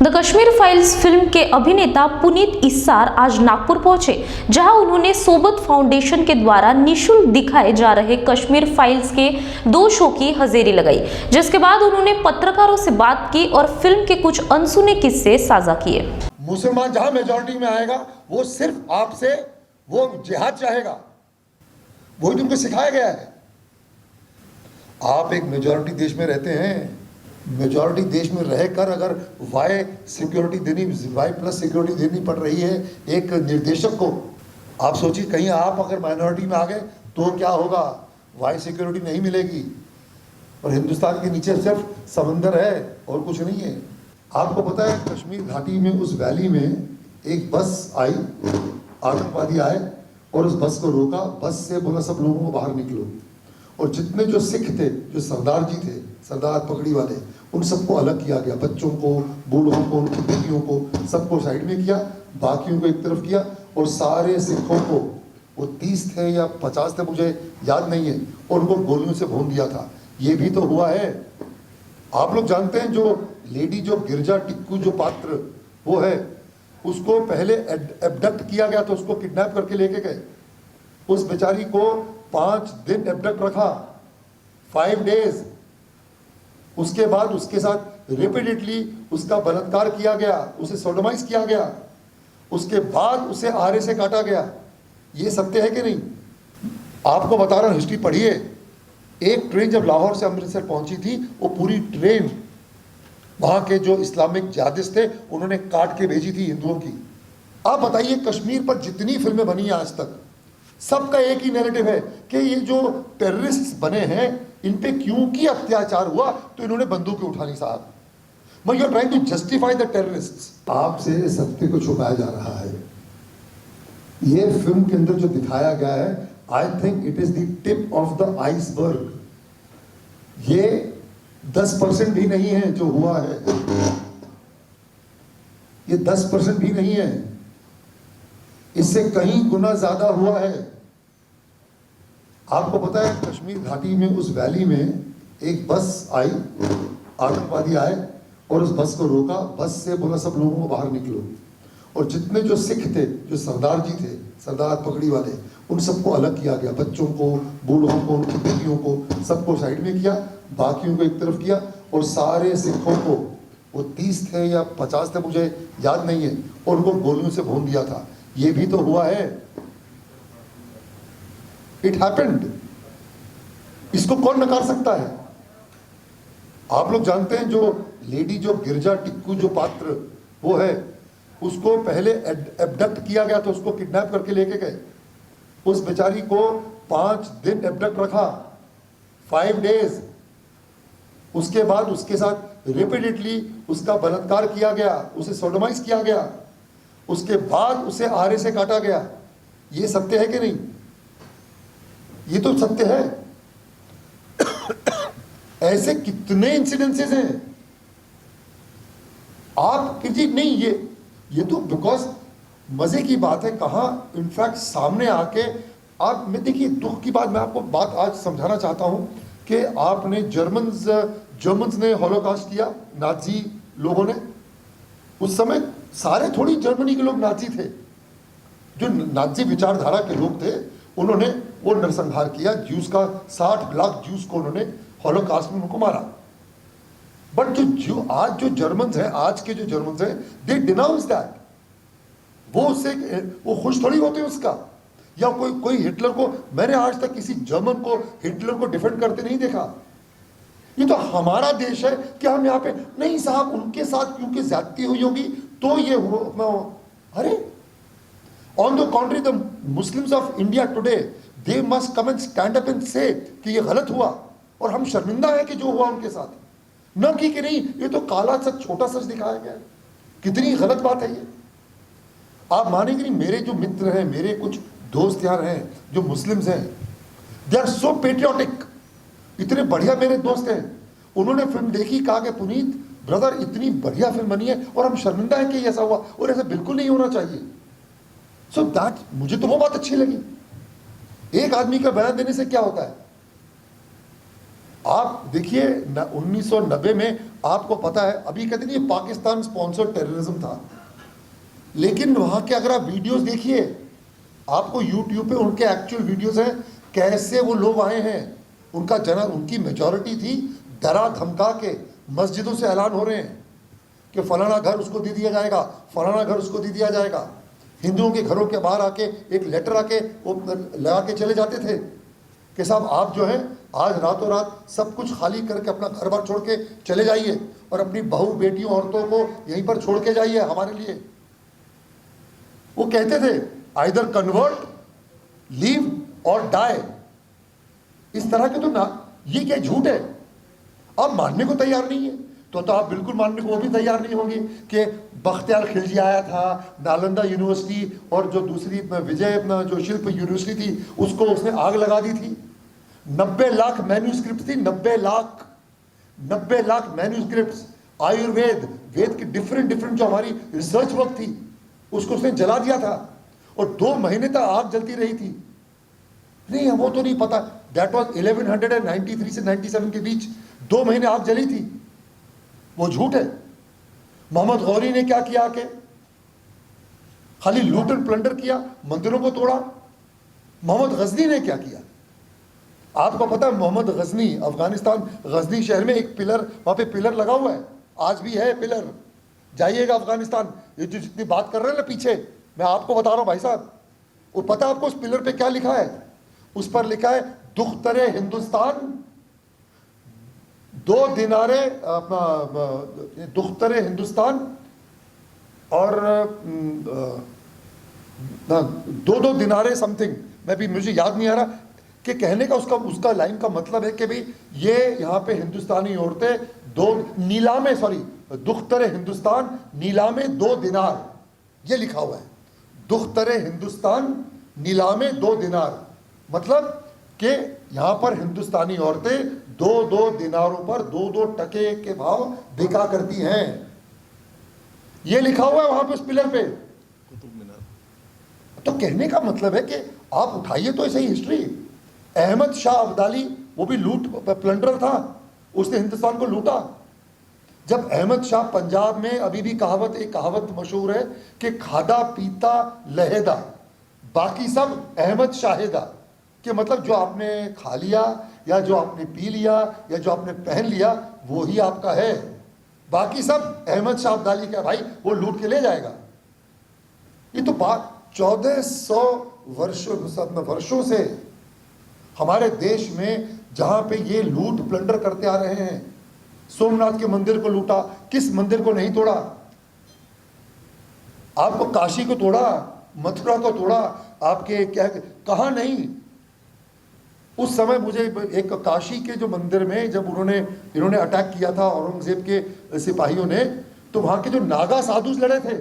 The Kashmir files film के अभिनेता पुनीत इस्सार आज नागपुर पहुंचे, जहां उन्होंने सोबत फाउंडेशन के द्वारा निःशुल्क दिखाए जा रहे कश्मीर फाइल्स के 2 शो की हाजिरी लगाई, जिसके बाद उन्होंने पत्रकारों से बात की और फिल्म के कुछ अनसुने किस्से साझा किए। मुसलमान जहां मेजॉरिटी में आएगा वो सिर्फ आपसे वो जिहाद चाहेगा, वही तुमको सिखाया गया है। आप एक मेजॉरिटी देश में रहते हैं, मेजॉरिटी देश में रहकर अगर वाई सिक्योरिटी देनी, वाई प्लस सिक्योरिटी देनी पड़ रही है एक निर्देशक को, आप सोचिए कहीं आप अगर माइनॉरिटी में आ गए तो क्या होगा। वाई सिक्योरिटी नहीं मिलेगी और हिंदुस्तान के नीचे सिर्फ समंदर है और कुछ नहीं है। आपको पता है कश्मीर घाटी में उस वैली में एक बस आई, आतंकवादी आए और उस बस को रोका, बस से बोला सब लोगों को बाहर निकलो, और जितने जो सिख थे, जो सरदार जी थे, सरदार पगड़ी वाले, उन सबको अलग किया गया, बच्चों को, बूढ़ों को, उनकी बेटियों को, सबको साइड में किया, बाकियों को एक तरफ किया, और सारे सिखों को, वो 30 थे या 50 थे मुझे याद नहीं है, और उनको गोलियों से भून दिया था। ये भी तो हुआ है। आप लोग जानते हैं जो लेडी, जो गिरजा टिक्कू जो पात्र वो है, उसको पहले एबडक्ट किया गया, तो उसको किडनैप करके लेके गए, उस बेचारी को 5 दिन एबडक्ट रखा, 5 डेज। उसके बाद उसके साथ रिपीटेडली उसका बलात्कार किया गया, उसे सोडोमाइज किया गया, उसके बाद उसे आरे से काटा गया। ये सत्य है कि नहीं? आपको बता रहा हूं, हिस्ट्री पढ़िए। एक ट्रेन जब लाहौर से अमृतसर पहुंची थी, वो पूरी ट्रेन वहां के जो इस्लामिक जिहादिस्ट थे उन्होंने काट के भेजी थी हिंदुओं की। आप बताइए कश्मीर पर जितनी फिल्में बनी है आज तक, सबका एक ही नैरेटिव है कि ये जो टेररिस्ट बने हैं इन पे क्योंकि अत्याचार हुआ तो इन्होंने बंदूकें उठा ली साहब। मैं you are trying to justify the terrorist. आपसे सत्य को छुपाया जा रहा है। ये फिल्म के अंदर जो दिखाया गया है, I think it is the tip of the iceberg. ये 10% भी नहीं है जो हुआ है, ये 10% भी नहीं है, इससे कहीं गुना ज्यादा हुआ है। आपको पता है कश्मीर घाटी में उस वैली में एक बस आई, आतंकवादी आए और उस बस को रोका, बस से बोला सब लोगों को बाहर निकलो, और जितने जो सिख थे, जो सरदार जी थे, सरदार पगड़ी वाले, उन सबको अलग किया गया, बच्चों को, बूढ़ों को, उनकी बेटियों को, सबको साइड में किया, बाकियों को एक तरफ किया, और सारे सिखों को, वो 30 थे या 50 थे मुझे याद नहीं है, और उनको गोलियों से भून दिया था। ये भी तो हुआ है। It happened. इसको कौन नकार सकता है? आप लोग जानते हैं जो लेडी, जो गिरजा टिक्कू जो पात्र वो है, उसको पहले एबडक्ट किया गया, तो उसको किडनैप करके लेके गए, उस बेचारी को 5 दिन एबडक्ट रखा, 5 डेज। उसके बाद उसके साथ रिपीटेडली उसका बलात्कार किया गया, उसे सोडोमाइज किया गया, उसके बाद उसे आरे से काटा गया। ये सत्य है कि नहीं? ये तो सत्य है। ऐसे कितने इंसिडेंसेस हैं। आप किसी नहीं, ये तो बिकॉज मजे की बात है, कहां इनफैक्ट सामने आके आप, मैं देखिए दुख की बात, मैं आपको बात आज समझाना चाहता हूं कि आपने जर्मन्स ने हॉलोकॉस्ट किया, नाजी लोगों ने। उस समय सारे थोड़ी जर्मनी के लोग नाजी थे, जो नाजी विचारधारा के लोग थे, उन्होंने वो नरसंहार किया, ज्यूस का 60 लाख ज्यूस को उन्होंने हॉलोकॉस्ट में उनको मारा। बट जो आज जो जर्मन्स हैं, आज के जो जर्मन्स हैं, दे डिनाउंस दैट। वो खुश थोड़ी होते हैं उसका। या कोई हिटलर को, मैंने आज तक किसी जर्मन को हिटलर को डिफेंड करते नहीं देखा। ये तो हमारा देश है कि हम यहाँ पे नहीं साहब, उनके साथ क्योंकि ज्यादती हुई होगी तो ये हुआ। अरे on the contrary, the Muslims of India today, they must come and stand up and say कि ये गलत हुआ, और हम शर्मिंदा है कि जो हुआ उनके साथ, न कि नहीं ये तो काला सच, छोटा सच दिखाया गया है। कितनी गलत बात है ये। आप मानेंगे नहीं, मेरे जो मित्र हैं, मेरे कुछ दोस्त यार हैं जो मुस्लिम्स हैं, दे आर सो पेट्रियोटिक, इतने बढ़िया मेरे दोस्त हैं। उन्होंने फिल्म देखी, कहा कि पुनीत ब्रदर इतनी बढ़िया फिल्म बनी है और हम शर्मिंदा है कि ऐसा हुआ, और ऐसा बिल्कुल नहीं होना चाहिए। सो दैट, मुझे तो वो बात अच्छी लगी। एक आदमी का बयान देने से क्या होता है? आप देखिए 1990 में आपको पता है, अभी कहते नहीं पाकिस्तान स्पॉन्सर्ड टेररिज्म था, लेकिन वहाँ के अगर आप वीडियोस देखिए, आपको यूट्यूब पे उनके एक्चुअल वीडियोस हैं, कैसे वो लोग आए हैं, उनकी मेजॉरिटी थी डरा धमका के मस्जिदों से ऐलान हो रहे हैं कि फलाना घर उसको दे दिया जाएगा, फलाना घर उसको दे दिया जाएगा। हिंदुओं के घरों के बाहर आके एक लेटर आके वो लगा के चले जाते थे कि साहब आप जो है आज रातों रात सब कुछ खाली करके अपना घर बार छोड़ के चले जाइए और अपनी बहू बेटियों औरतों को यहीं पर छोड़ के जाइए हमारे लिए। वो कहते थे आइदर कन्वर्ट, लीव और डाई। इस तरह के तो ना, ये क्या झूठ है, आप मानने को तैयार नहीं है तो आप बिल्कुल मानने को वो भी तैयार नहीं होंगे कि बख्तियार खिलजी आया था, नालंदा यूनिवर्सिटी और जो दूसरी विजय जो शिल्प यूनिवर्सिटी थी उसको उसने आग लगा दी थी। 90 लाख मैन्यूस्क्रिप्ट थी, 90 लाख मैन्यूस्क्रिप्ट्स, आयुर्वेद, वेद की डिफरेंट जो हमारी रिसर्च वर्क थी उसको उसने जला दिया था और 2 महीने तक आग जलती रही थी। नहीं, वो तो नहीं पता, दैट वाज 1193 से 97 के बीच 2 महीने आग जली थी, वो झूठ है। मोहम्मद गौरी ने क्या किया कि खाली लूट एंड प्लंडर किया, मंदिरों को तोड़ा। मोहम्मद गजनी ने क्या किया, आपको पता है मोहम्मद गजनी, अफगानिस्तान गजनी शहर में एक पिलर, वहां पे पिलर लगा हुआ है, आज भी है पिलर, जाइएगा अफगानिस्तान। ये जो जितनी बात कर रहे हैं ना पीछे, मैं आपको बता रहा हूं भाई साहब, वो पता आपको उस पिलर पे क्या लिखा है? उस पर लिखा है दुख्तरे हिंदुस्तान, 2 दिनारे अपना दुख्तरे हिंदुस्तान और 2 दिनारे समथिंग, मैं भी मुझे याद नहीं आ रहा कि कहने का उसका लाइन का मतलब है कि भाई ये यहाँ पे हिंदुस्तानी औरतें 2 नीलामे, सॉरी दुख्तरे हिंदुस्तान नीलामे 2 दिनार, ये लिखा हुआ है, दुख्तरे हिंदुस्तान नीलामे 2 दिनार, मतलब कि यहाँ पर हिंदुस्तानी औरतें 2 दिनारों पर 2 टके के भाव बिका करती हैं। ये लिखा हुआ है वहां पे उस पिलर पे। तो कहने का मतलब है कि आप उठाइए तो ऐसे ही हिस्ट्री। अहमद शाह अब्दाली, वो भी लूट प्लंडर था, उसने हिंदुस्तान को लूटा। जब अहमद शाह, पंजाब में अभी भी एक कहावत मशहूर है कि खादा पीता लहेदा, बाकी सब अहमद शाहिदा, कि मतलब जो आपने खा लिया या जो आपने पी लिया या जो आपने पहन लिया वो ही आपका है, बाकी सब अहमद शाह अब्दाली का, भाई वो लूट के ले जाएगा। ये तो बात 1400 वर्षों से हमारे देश में जहां पे ये लूट प्लंडर करते आ रहे हैं। सोमनाथ के मंदिर को लूटा, किस मंदिर को नहीं तोड़ा? आपको काशी को तोड़ा, मथुरा को तोड़ा, आपके क्या कहा नहीं। उस समय मुझे एक काशी के जो मंदिर में जब इन्होंने अटैक किया था औरंगजेब के सिपाहियों ने, तो वहां के जो नागा साधुस लड़े थे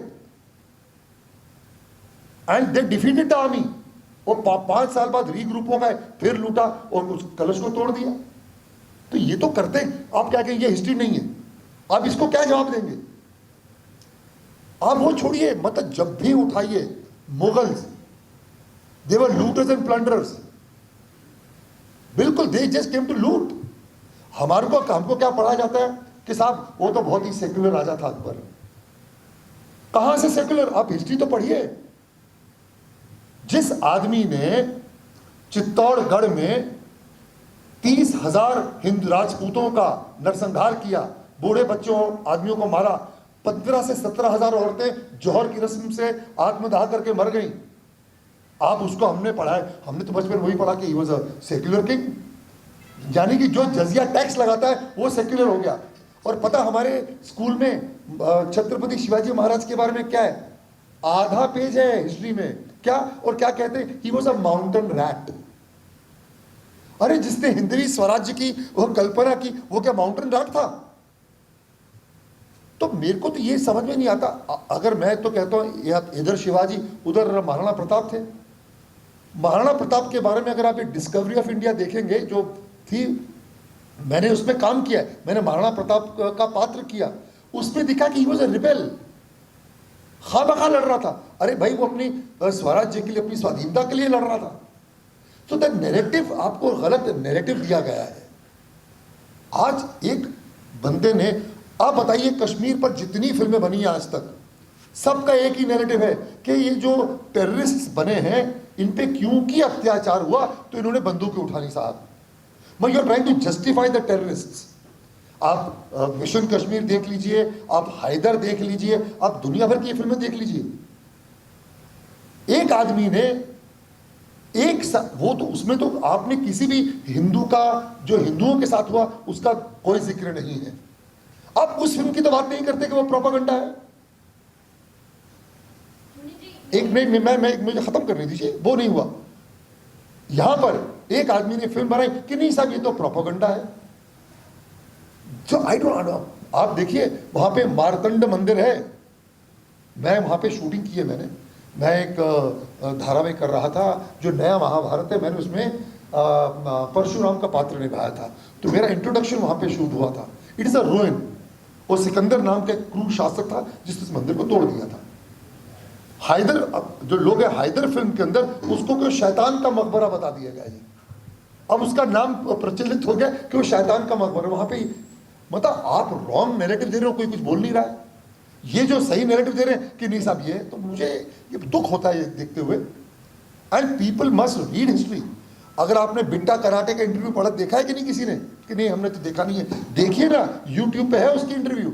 and they defeated the army. वो 5 साल बाद रीग्रुप हो गए, फिर लूटा और उस कलश को तोड़ दिया। तो ये तो करते, आप क्या कहेंगे, ये हिस्ट्री नहीं है, आप इसको क्या जवाब देंगे? आप वो छोड़िए, मतलब जब भी उठाइए, Mughals they were looters and plunderers, बिल्कुल, दे जस्ट केम टू लूट। हमको क्या पढ़ा जाता है कि साहब वो तो बहुत ही सेक्युलर राजा था अकबर। कहां से सेक्युलर? आप हिस्ट्री तो पढ़िए। जिस आदमी ने चित्तौड़गढ़ में 30,000 हिंदू राजपूतों का नरसंहार किया, बूढ़े बच्चों आदमियों को मारा, 15 से 17,000 औरतें जौहर की रस्म से आत्मदाह करके मर गईं, आप उसको हमने पढ़ा है, हमने तो बचपन वही पढ़ा कि he was a secular king, यानी कि जो जजिया टैक्स लगाता है वो सेक्युलर हो गया। और पता हमारे स्कूल में छत्रपति शिवाजी महाराज के बारे में क्या है? आधा पेज है हिस्ट्री में, क्या और क्या कहते हैं? He was a mountain rat. अरे जिसने हिंदवी स्वराज्य की वो कल्पना की, वो क्या माउंटेन रैट था? तो मेरे को तो ये समझ में नहीं आता। अगर मैं तो कहता हूं इधर शिवाजी उधर महाराणा प्रताप थे। महाराणा प्रताप के बारे में अगर आप डिस्कवरी ऑफ इंडिया देखेंगे जो थी, मैंने उसमें काम किया है, मैंने महाराणा प्रताप का पात्र किया, उसमें दिखा कि ही वाज अ रिबेल, खामखा लड़ रहा था। अरे भाई वो अपनी स्वराज्य के लिए, अपनी स्वाधीनता के लिए लड़ रहा था। तो द नैरेटिव, आपको गलत नैरेटिव दिया गया है। आज एक बंदे ने, आप बताइए कश्मीर पर जितनी फिल्में बनी हैं आज तक, सबका एक ही नैरेटिव है कि ये जो टेररिस्ट बने हैं इन पे क्योंकि अत्याचार हुआ तो इन्होंने बंदूकें उठा ली साहब। मैं you are trying to justify the terrorists. आप मिशन कश्मीर देख लीजिए, आप हैदर देख लीजिए, आप दुनिया भर की फिल्में देख लीजिए। एक आदमी ने वो तो उसमें तो आपने किसी भी हिंदू का जो हिंदुओं के साथ हुआ उसका कोई जिक्र नहीं है। आप उस फिल्म की तो बात नहीं करते कि वो प्रोपागेंडा है। एक मिनट मैं मुझे खत्म करने दीजिए, वो नहीं हुआ। यहां पर एक आदमी ने फिल्म बनाई कि नहीं साहब ये तो प्रोपागेंडा है। जो आई डोंट नो, आप देखिए वहां पे मारतंड मंदिर है, मैं वहां पे शूटिंग की है मैंने। मैं एक धारावाहिक कर रहा था जो नया महाभारत है, मैंने उसमें परशुराम का पात्र निभाया था, तो मेरा इंट्रोडक्शन वहां पे शूट हुआ था। It is a रूइन। वो सिकंदर नाम का एक क्रूर शासक था जिसने इस मंदिर को तोड़ दिया था। हैदर, जो लोग है हैदर फिल्म के अंदर उसको कोई शैतान का मकबरा बता दिया गया जी। अब उसका नाम प्रचलित हो गया कि वो शैतान का मकबरा। वहां पे मतलब आप रॉन्ग नैरेटिव दे रहे हो, कोई कुछ बोल नहीं रहा है। ये जो सही नैरेटिव दे रहे हैं कि नहीं साहब ये, तो मुझे ये दुख होता है ये देखते हुए। And people must read history. अगर आपने बिट्टा कराटे का इंटरव्यू पढ़ा, देखा है कि नहीं किसी ने? कि नहीं हमने तो देखा नहीं है। देखिए ना, यूट्यूब पे है उसकी इंटरव्यू।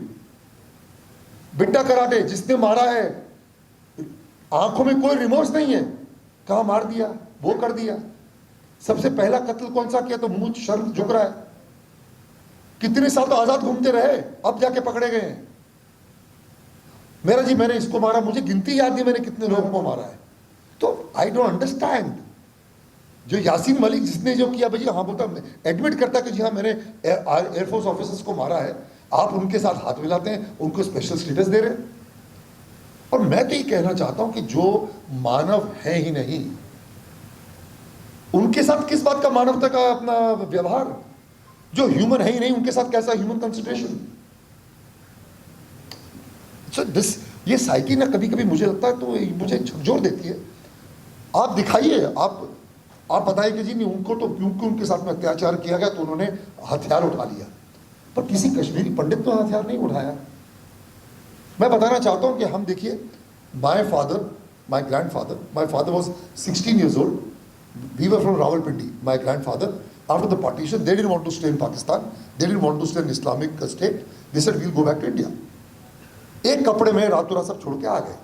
बिट्टा कराटे जिसने मारा है, आंखों में कोई रिमोर्स नहीं है, कहां मार दिया, वो कर दिया। सबसे पहला कत्ल कौन सा किया, तो मुंह शर्म झुक रहा है। कितने साल तो आजाद घूमते रहे, अब जाके पकड़े गए हैं। मेरा जी मैंने इसको मारा, मुझे गिनती याद नहीं मैंने कितने लोगों को मारा है। तो आई डोंट अंडरस्टैंड। जो यासीन मलिक जिसने जो किया भाई, हाँ बोलता एडमिट करता कि जी हाँ मैंने एयरफोर्स ऑफिसर्स को मारा है, आप उनके साथ हाथ मिलाते हैं, उनको स्पेशल स्टेटस दे रहे हैं। और मैं तो ये कहना चाहता हूं कि जो मानव है ही नहीं, उनके साथ किस बात का मानवता का अपना व्यवहार? जो ह्यूमन है ही नहीं उनके साथ कैसा ह्यूमन कंसिडरेशन? सो दिस, ये साइकी ना कभी कभी मुझे लगता है तो मुझे झकझोर देती है। आप दिखाइए, आप बताइए कि जी नहीं उनको तो क्योंकि उनके साथ में अत्याचार किया गया तो उन्होंने हथियार उठा लिया, पर किसी कश्मीरी पंडित तो हथियार नहीं उठाया। मैं बताना चाहता हूं कि हम देखिए, my father was 16 years old. We were from Rawalpindi. My grandfather, after the partition, they didn't want to stay in Pakistan. They didn't want to stay in Islamic state. They said we'll go back to India. एक कपड़े में रातों रात सब छोड़ के आ गए,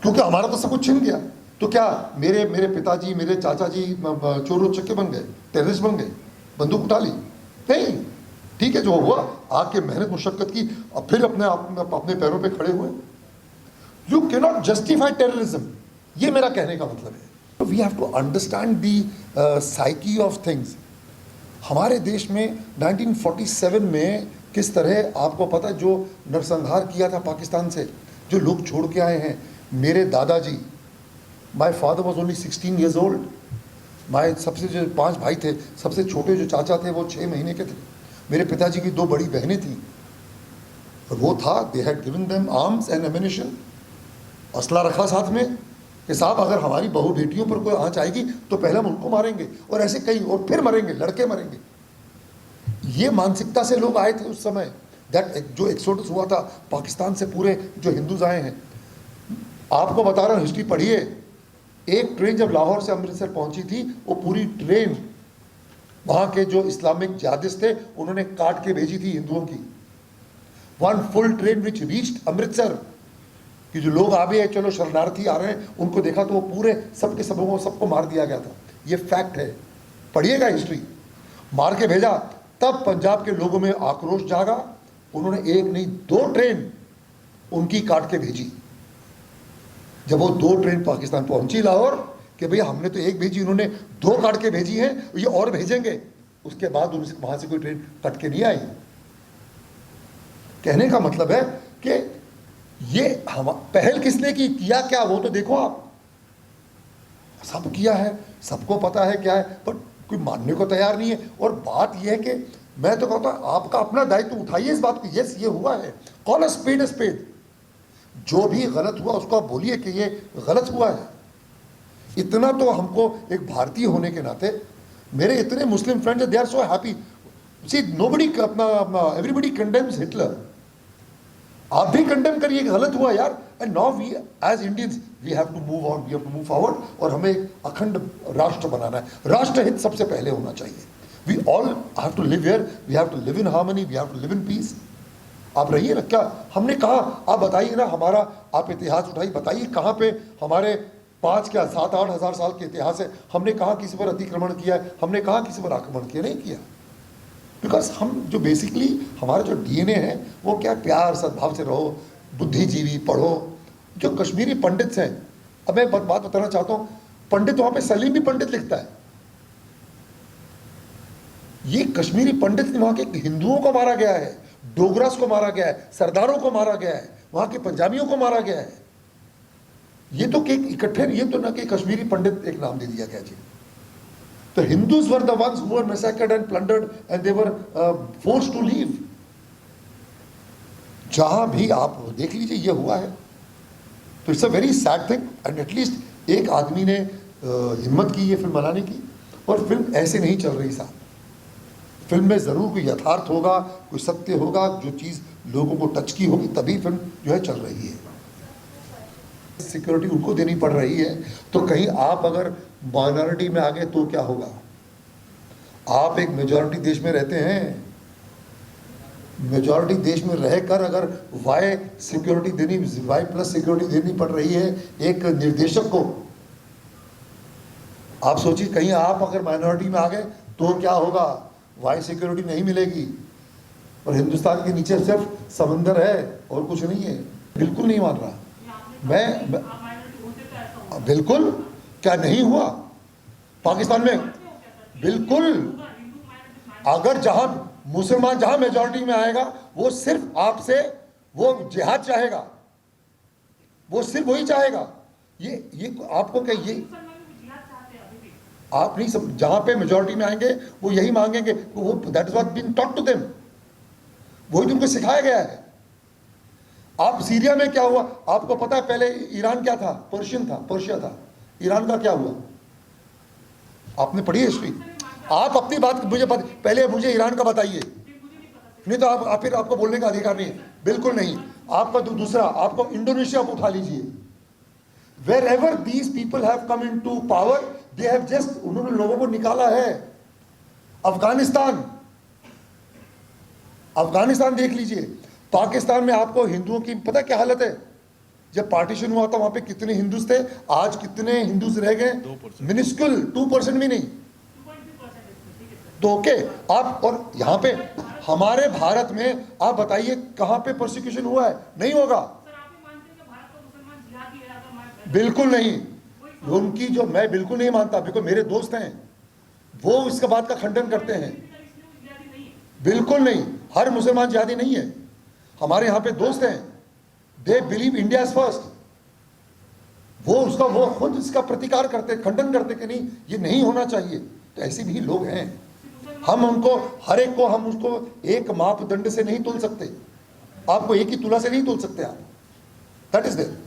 क्योंकि हमारा तो सब कुछ छिन गया। तो क्या मेरे पिताजी, मेरे चाचा जी चोर उचक्के बन गए, टेररिस्ट बन गए, बंदूक उठा ली? नहीं, ठीक है जो हुआ, आके मेहनत मुशक्कत की, अब फिर अपने पैरों पे खड़े हुए। यू कैनॉट जस्टिफाई टेररिज्म, ये मेरा कहने का मतलब है। We have to understand the psyche of things. हमारे देश में 1947 में किस तरह, आपको पता है, जो नरसंहार किया था पाकिस्तान से, जो लोग छोड़ के आए हैं। मेरे दादाजी, my father was only 16 years old. My सबसे जो 5 भाई थे, सबसे छोटे जो चाचा थे वो 6 महीने के थे। मेरे पिताजी की 2 बड़ी बहनें थी, वो था, they had given them arms and ammunition, असला रखा साथ में कि साहब अगर हमारी बहू बेटियों पर कोई आंच आएगी तो पहले हम उनको मारेंगे, और ऐसे कई, और फिर मरेंगे, लड़के मरेंगे। ये मानसिकता से लोग आए थे उस समय। दैट जो एक्सोडस हुआ था पाकिस्तान से, पूरे जो हिंदूज आए हैं। आपको बता रहा हूँ, हिस्ट्री पढ़िए। एक ट्रेन जब लाहौर से अमृतसर पहुंची थी, वो पूरी ट्रेन वहां के जो इस्लामिक जिहादिस्ट थे उन्होंने काट के भेजी थी हिंदुओं की। 1 full train which reached Amritsar, कि जो लोग आ गए, चलो शरणार्थी आ रहे हैं, उनको देखा तो वो पूरे सबको मार दिया गया था। ये फैक्ट है, पढ़िएगा हिस्ट्री। मार के भेजा, तब पंजाब के लोगों में आक्रोश जागा, उन्होंने 1 नहीं 2 ट्रेन उनकी काट के भेजी। जब वो 2 ट्रेन पाकिस्तान पहुंची लाहौर, कि भैया हमने तो 1 भेजी, उन्होंने 2 काट के भेजी हैं, ये और भेजेंगे। उसके बाद वहां से कोई ट्रेन कट के नहीं आई। कहने का मतलब है कि ये हम पहल किसने की, किया क्या, वो तो देखो आप। सब किया है, सबको पता है क्या है, पर कोई मानने को तैयार नहीं है। और बात यह है कि मैं तो कहता हूं आपका अपना दायित्व उठाइए इस बात को। यस, ये हुआ है, कॉल अ स्पेड। जो भी गलत हुआ उसको आप बोलिए कि ये गलत हुआ है। इतना तो हमको एक भारतीय होने के नाते, मेरे इतने Muslim friends, they are so happy. See, nobody everybody condemns Hitler. आप भी कंडेम करिए, गलत हुआ यार. And now we as Indians we have to move on, we have to move forward. और हमें एक अखंड राष्ट्र बनाना है. राष्ट्र हित सबसे पहले होना चाहिए. We all have to live here, we have to live in harmony, we have to live in peace. आप रहिए ना. क्या हमने कहा, आप बताइए ना. हमारा आप इतिहास उठाइए, बताइए कहाँ पे हमारे 5 क्या 7-8 हज़ार साल के इतिहास है. हमने कहाँ किसी पर अतिक्रमण किया है, हमने कहाँ किसी पर आक्रमण किया, नहीं किया. बिकॉज हम जो बेसिकली हमारा जो डीएनए है वो क्या, प्यार सद्भाव से रहो, बुद्धिजीवी पढ़ो. जो कश्मीरी पंडित हैं, अब मैं बात बताना चाहता हूँ. पंडित वहाँ पे सलीम भी पंडित लिखता है. ये कश्मीरी पंडित वहाँ के हिंदुओं को मारा गया है, डोगरास को मारा गया है, सरदारों को मारा गया है, वहाँ के पंजाबियों को मारा गया है. ये तो इकट्ठे, ये तो ना कि कश्मीरी पंडित एक नाम दे दिया गया जी. The Hindus were the ones who were massacred and plundered and they were forced to leave. जहां भी आप देख लीजिए ये हुआ है. तो it's a very sad thing. And at least एक आदमी ने हिम्मत की ये फिल्म बनाने की. और फिल्म ऐसे नहीं चल रही साहब. फिल्म में ज़रूर कोई यथार्थ होगा, कोई सत्य होगा, जो चीज़ लोगों को टच की होगी, तभी फिल्म जो है चल रही है. सिक्योरिटी उनको देनी पड़ रही है. तो कहीं आप अगर माइनॉरिटी में आ गए तो क्या होगा. आप एक मेजॉरिटी देश में रहते हैं. मेजॉरिटी देश में रहकर अगर वाई सिक्योरिटी देनी, वाई प्लस सिक्योरिटी देनी पड़ रही है एक निर्देशक को, आप सोचिए कहीं आप अगर माइनॉरिटी में आ गए तो क्या होगा. वाई सिक्योरिटी नहीं मिलेगी. और हिंदुस्तान के नीचे सिर्फ समंदर है और कुछ नहीं है. बिल्कुल नहीं मान रहा मैं बिल्कुल. क्या नहीं हुआ पाकिस्तान में? बिल्कुल. अगर जहां मुसलमान जहां मेजॉरिटी में आएगा वो सिर्फ आपसे वो जिहाद चाहेगा, वो सिर्फ वही चाहेगा. ये आपको क्या, ये आप नहीं सब. जहां पे मेजॉरिटी में आएंगे वो यही मांगेंगे. वो that is what being taught to them. वही तुमको सिखाया गया है. आप सीरिया में क्या हुआ आपको पता है. पहले ईरान क्या था, पर्शिया था. ईरान का क्या हुआ आपने पढ़ी है हिस्ट्री. आप अपनी बात मुझे पहले मुझे ईरान का बताइए, नहीं तो आप फिर आपको बोलने का अधिकार नहीं है. बिल्कुल नहीं. आपका दूसरा, आपको इंडोनेशिया आप उठा लीजिए. Wherever these people have come into power, they have just, उन्होंने लोगों को निकाला है. अफगानिस्तान देख लीजिए. पाकिस्तान में आपको हिंदुओं की पता क्या हालत है. जब पार्टीशन हुआ था वहां पे कितने हिंदूज थे, आज कितने हिंदूज रह गए. मिनिस्कुल 2% भी नहीं. तो ओके आप. और यहाँ पे हमारे भारत में आप बताइए कहाँ पे प्रोसिक्यूशन हुआ है. नहीं होगा. बिल्कुल नहीं. उनकी जो, मैं बिल्कुल नहीं मानता. बिल्कुल मेरे दोस्त हैं वो इसका बात का खंडन करते हैं. बिल्कुल नहीं. हर मुसलमान जिहादी नहीं है. हमारे यहाँ पे दोस्त हैं, they believe India is first. वो खुद इसका प्रतिकार करते, खंडन करते कि नहीं ये नहीं होना चाहिए. तो ऐसे भी लोग हैं. हम उनको हर एक को हम उसको एक मापदंड से नहीं तोल सकते. आपको एक ही तुला से नहीं तोल सकते आप. That is there.